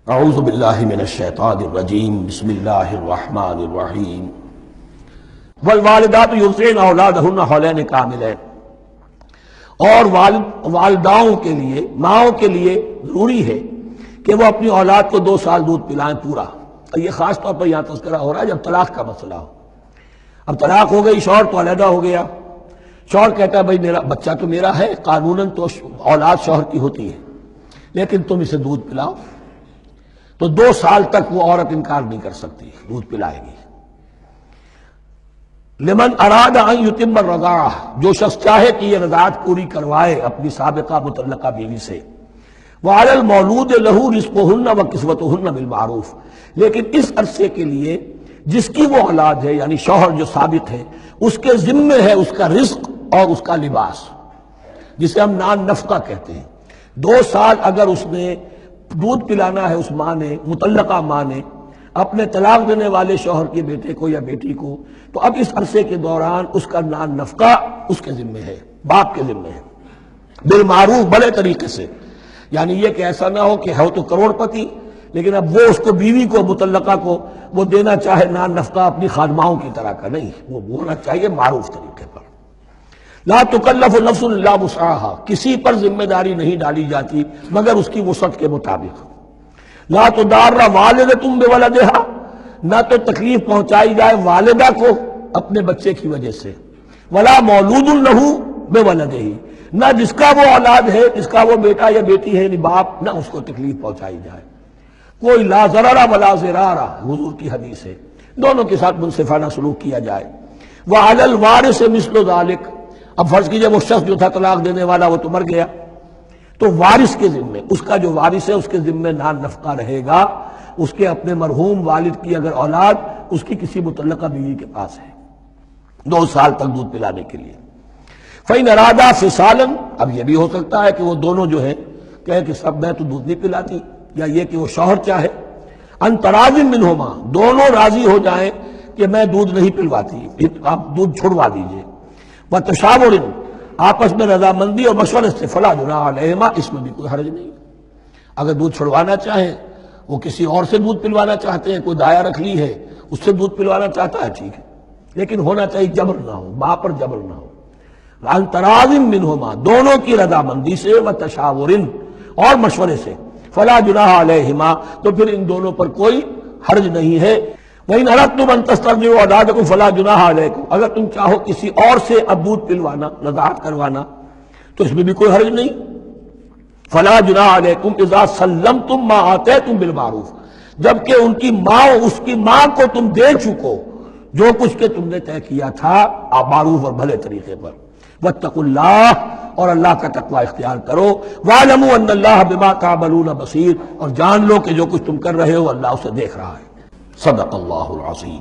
اعوذ باللہ من الشیطان الرجیم بسم اللہ الرحمن الرحیم والوالدات یرضعن اولادہن حولین کاملین، اور والداؤں کے لیے، ماؤں کے لیے ضروری ہے کہ وہ اپنی اولاد کو 2 سال دودھ پلائیں پورا۔ اور یہ خاص طور پر یہاں تذکرہ ہو رہا ہے جب طلاق کا مسئلہ ہو۔ اب طلاق ہو گئی، شوہر تو علیحدہ ہو گیا، شوہر کہتا ہے بھائی میرا بچہ تو میرا ہے، قانوناً تو اولاد شوہر کی ہوتی ہے، لیکن تم اسے دودھ پلاؤ، تو 2 سال تک وہ عورت انکار نہیں کر سکتی، دودھ پلائے گی۔ لمن اراد ان یتم الرضاعہ، جو شخص چاہے کہ یہ رضاعت پوری کروائے اپنی سابقہ مطلقہ بیوی سے۔ وعلی المولود لہ رزقہن وکسوتہن بالمعروف، لیکن اس عرصے کے لیے جس کی وہ اولاد ہے، یعنی شوہر جو سابق ہے، اس کے ذمے ہے اس کا رزق اور اس کا لباس، جسے ہم نان نفقہ کہتے ہیں۔ 2 سال اگر اس نے دودھ پلانا ہے، اس ماں نے، مطلقہ ماں نے، اپنے طلاق دینے والے شوہر کے بیٹے کو یا بیٹی کو، تو اب اس عرصے کے دوران اس کا نان نفقہ اس کے ذمے ہے، باپ کے ذمے ہے، بالمعروف، بڑے طریقے سے۔ یعنی یہ کہ ایسا نہ ہو کہ ہو تو کروڑ پتی، لیکن اب وہ اس کو بیوی کو مطلقہ کو وہ دینا چاہے نان نفقہ اپنی خادماؤں کی طرح کا، نہیں، وہ ہونا چاہیے معروف طریقے پر۔ لا تکلف نفس الا وسعها، کسی پر ذمہ داری نہیں ڈالی جاتی مگر اس کی وسعت کے مطابق۔ لا تضار والدۃ بولدہا، نہ تو تکلیف پہنچائی جائے والدہ کو اپنے بچے کی وجہ سے، ولا مولود لہ بولدہ، نہ جس کا وہ اولاد ہے، جس کا وہ بیٹا یا بیٹی ہے یعنی باپ، نہ اس کو تکلیف پہنچائی جائے۔ کوئی لا ضرر ولا ضرار، حضور کی حدیث ہے، دونوں کے ساتھ منصفانہ سلوک کیا جائے۔ وعلی الوارث مثل ذلک، اب فرض کیجئے وہ شخص جو تھا طلاق دینے والا وہ تو مر گیا، تو وارث کے ذمے، اس کا جو وارث ہے اس کے ذمے نان نفقہ رہے گا، اس کے اپنے مرحوم والد کی اگر اولاد اس کی کسی مطلقہ بیوی کے پاس ہے 2 سال تک دودھ پلانے کے لیے۔ فَإِنْ أَرَادَا فِصَالًا، اب یہ بھی ہو سکتا ہے کہ وہ دونوں جو ہیں کہے کہ سب میں تو دودھ نہیں پلاتی، یا یہ کہ وہ شوہر چاہے ان تراض منہما، دونوں راضی ہو جائیں کہ میں دودھ نہیں پلواتی، آپ دودھ چھڑوا دیجئے۔ وتشاور، آپس میں رضامندی اور مشورے سے، فلا جناح علیہما، اس میں بھی کوئی حرج نہیں۔ اگر دودھ چھڑوانا چاہیں، وہ کسی اور سے دودھ پلوانا چاہتے ہیں، کوئی دایا رکھ لی ہے اس سے دودھ پلوانا چاہتا ہے، ٹھیک ہے، لیکن ہونا چاہیے جبر نہ ہو، ماں پر جبر نہ ہو۔ ان تراض منہما، دونوں کی رضامندی سے، وتشاور، اور مشورے سے، فلا جناح علیہما، تو پھر ان دونوں پر کوئی حرج نہیں ہے۔ وَإِنْ أَرَدْتُمْ أَن تَسْتَرْضِعُوا أَوْلَادَكُمْ فَلَا جُنَاحَ عَلَيْكُمْ، اگر تم چاہو کسی اور سے اب دودھ پلوانا، رضاعت کروانا، تو اس میں بھی کوئی حرج نہیں۔ فَلَا جُنَاحَ عَلَيْكُمْ إِذَا سَلَّمْتُمْ مَا آتَيْتُمْ بِالْمَعْرُوفِ، جبکہ ان کی ماں، اس کی ماں کو تم دے چکو جو کچھ کہ تم نے طے کیا تھا معروف اور بھلے طریقے پر۔ وَاتَّقُوا اللَّهَ، اور اللہ کا تقوی اختیار کرو۔ وَاعْلَمُوا أَنَّ اللَّهَ بِمَا تَعْمَلُونَ بَصِيرٌ، اور جان لو کہ جو کچھ تم کر رہے ہو اللہ اسے دیکھ رہا ہے۔ صدق اللہ العظیم۔